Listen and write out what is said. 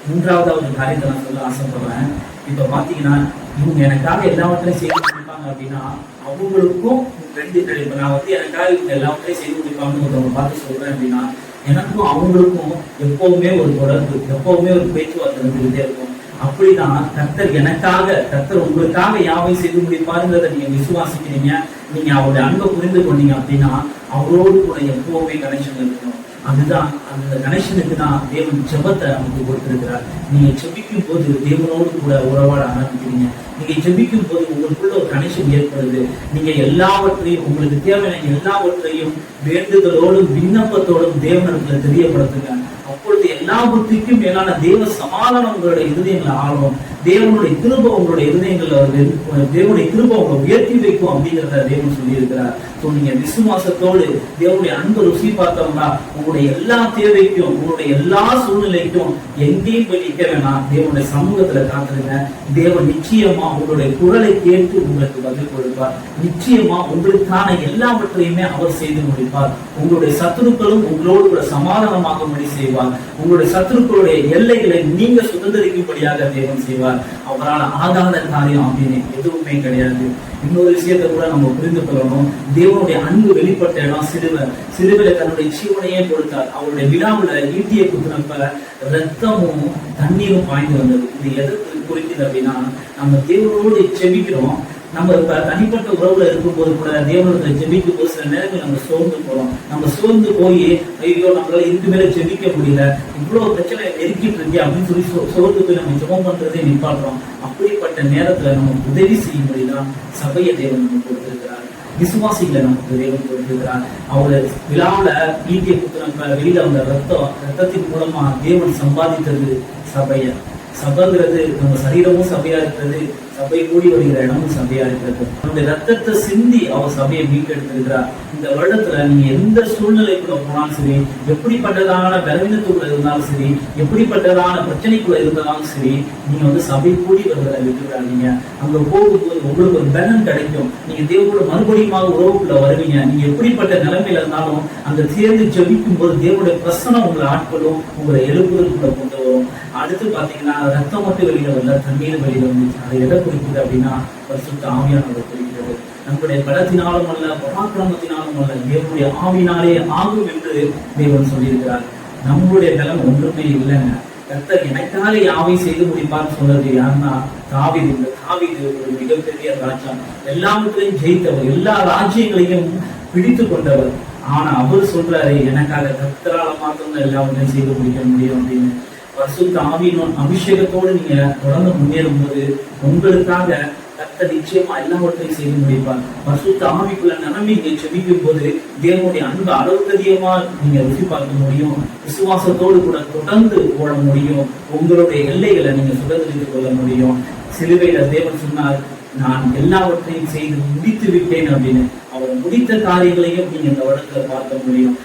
மூன்றாவது ஒரு காரியத்தை நான் சொல்ல ஆசைப்படுறேன். இப்ப பாத்தீங்கன்னா இவங்க எனக்காக எல்லாவற்றையும் செய்து முடிப்பாங்க அப்படின்னா அவங்களுக்கும் ரெண்டு இப்ப நான் எனக்காக இவங்க எல்லாவற்றையும் செய்து முடிப்பாங்கன்னு ஒருத்தவங்க பார்த்து சொல்றேன் அப்படின்னா எனக்கும் அவங்களுக்கும் எப்பவுமே ஒரு தொடர்பு, எப்பவுமே ஒரு பேச்சுவார்த்தை இருந்துகிட்டே இருக்கும். அப்படிதான் கர்த்தர் உங்களுக்காக யாவையும் செய்து முடிப்பாருங்கிறத நீங்க விசுவாசிக்கிறீங்க, நீங்க அவருடைய அன்பை புரிந்து கொண்டீங்க அப்படின்னா அவரோடு கூட எப்பவுமே கனெக்ஷன் இருக்கணும். அதுதான் அந்த கனெக்ஷனுக்கு தான் தேவன் ஜெபத்தை நமக்கு கொடுத்திருக்கிறார். நீங்க ஜெபிக்கும் போது தேவனோடு கூட உறவாட ஆரம்பிக்கிறீங்க. நீங்க ஜெபிக்கும் போது உங்களுக்குள்ள ஒரு கனெக்ஷன் ஏற்படுது. நீங்க எல்லாவற்றையும் உங்களுக்கு தேவையான எல்லாவற்றையும் வேண்டுதலோடும் விண்ணப்பத்தோடும் தேவனிடத்துல தெரியப்படுத்துங்க. அப்பொழுது எல்லா புத்திக்கும் மேலான தேவ சமாதானம் உங்களுடைய இருதயங்களை ஆளும். தேவனுடைய கிருபை உங்களுடைய இருதயங்கள்ல தேவனுடைய கிருபை உங்களை உயர்த்தி வைக்கும் அப்படிங்கிறத தேவன் சொல்லி இருக்கிறார். நீங்க விசுவாசத்தோடு தேவனுடைய அன்பு ருசி பார்த்தோம்னா உங்களுடைய எல்லா தேவைக்கும் உங்களுடைய எல்லா சூழ்நிலைக்கும் எங்கேயும் போய் நிற்க வேணாம், தேவனுடைய சமூகத்துல காத்துருங்க. தேவன் நிச்சயமா உங்களுடைய குரலை கேட்டு உங்களுக்கு பதில் கொடுப்பார். நிச்சயமா உங்களுக்கான எல்லாவற்றையுமே அவர் செய்து முடிப்பார். உங்களுடைய சத்துருக்களும் உங்களோடு கூட சமாதானமாக முடி செய்வார். உங்களுடைய சத்துருக்களுடைய எல்லைகளை நீங்க சுதந்திரிக்கும்படியாக தேவன் செய்வார். அவரால் ஆகாத காரியம் அப்படின்னு எதுவுமே கிடையாது. இன்னொரு விஷயத்தை கூட நம்ம புரிந்து கொள்ளணும். தேவனுடைய அன்பு வெளிப்பட்ட இடம் சிலுவையில தன்னுடைய ஜீவனையே கொடுத்தார். அவருடைய விழாவுல ஈட்டியை குத்துனப்ப ரத்தமும் தண்ணீரும் பாய்ந்து வந்தது. இது எதற்கு குறிக்குது அப்படின்னா நம்ம தேவனோடு செபிக்கிறோம். நம்ம இப்ப தனிப்பட்ட உறவுல இருக்கும்போது கூட தேவனத்தை ஜெபிக்கும் போது சில நேரங்கள் நம்ம சோர்ந்து போறோம். நம்ம சோர்ந்து போய் ஐயோ நம்மளால இதுக்கு மேல ஜெபிக்க முடியல, இவ்வளவு பிரச்சனை நெருக்கிட்டு இருக்கு அப்படின்னு சொல்லி சோர்ந்து போய் நம்ம ஜெபம் பண்றதே நிப்பாட்டுறோம். அப்படிப்பட்ட நேரத்துல நம்ம உதவி செய்யும்படிதான் சபையை தேவன் நமக்கு கொடுத்திருக்கிறார். விசுவாசிகளை நமக்கு தேவன் கொடுத்திருக்கிறார். அவரு விழாவில ஈட்டிய குத்துறப்ப வெளியில வந்த ரத்தத்தின் மூலமா தேவன் சம்பாதித்தது சபைங்கிறது நம்ம சரீரமும் சபையா இருக்கிறது, சபை கூடி வருகிற இடமும் சபையா இருக்கிறது. நம்முடைய ரத்தத்தை சிந்தி அவர் சபையை மீட்டெடுத்திருக்கிறார். இந்த வருடத்துல நீங்க எந்த சூழ்நிலைக்குள்ள போனாலும் சரி, எப்படிப்பட்டதான பலவீனத்துக்குள்ள இருந்தாலும் சரி, எப்படிப்பட்டதான பிரச்சனைக்குள்ள இருந்தாலும் சரி, நீங்க சபை கூடி வருவதை விட்டுவிடாதீங்க. அங்க போகும்போது உங்களுக்கு ஒரு பலன் கிடைக்கும். நீங்க தேவனோட மறுபடியும் உறவுக்குள்ள வருவீங்க. நீங்க எப்படிப்பட்ட நிலைமையில இருந்தாலும் அங்க சேர்ந்து ஜெபிக்கும் போது தேவனுடைய பிரசனம் உங்களை ஆட்களும் உங்களை எழுப்புதலுக்குள்ள கொண்டு வரும். அடுத்து பாத்தீங்கன்னா ரத்தம் மட்டும் வெளியில வரல, தண்ணீர் வெளியில வந்துச்சு. அதை எதை குறிக்குது அப்படின்னா பரிசுத்த ஆவியானவர் குறிக்கிறது. நம்முடைய பலத்தினாலும் அல்ல, பராக்கிரமத்தினாலும் அல்ல, தேவனுடைய ஆவினாலே ஆகும் என்று தேவன் சொல்லியிருக்கிறார். நம்மளுடைய பலம் ஒன்றுமே இல்லைங்க. கர்த்தர் எனக்காக யாவை செய்து முடிப்பான்னு சொல்றது யாருன்னா தாவீது. இந்த தாவீது ஒரு மிகப்பெரிய ராஜா, எல்லாவற்றையும் ஜெயித்தவர், எல்லா ராஜ்யங்களையும் பிடித்து கொண்டவர். ஆனா அவர் சொல்றாரு எனக்காக கர்த்தரால மாத்திரம் எல்லாவற்றையும் செய்து முடிக்க முடியும் அப்படின்னு. பரிசுத்த ஆவியின் அபிஷேகத்தோடு நீங்க தொடர்ந்து முன்னேறும் போது உங்களுக்காக கர்த்தர் நிச்சயமா எல்லாவற்றையும் செய்து முடிப்பார். பரிசுத்த ஆவிக்குள்ள நிரம்பி நீங்க செபிக்கும் போது தேவனுடைய அன்பு அளவுக்கு அதிகமா நீங்க ருசி பார்க்க முடியும். விசுவாசத்தோடு கூட தொடர்ந்து ஓட முடியும். உங்களுடைய எல்லைகளை நீங்க சுதந்திரித்துக் கொள்ள முடியும். சிலுவையில தேவன் சொன்னார், நான் எல்லாவற்றையும் செய்து முடித்து விட்டேன் அப்படின்னு. அவர் முடித்த காரியங்களையும் நீங்க இந்த வருடத்துல பார்க்க முடியும்.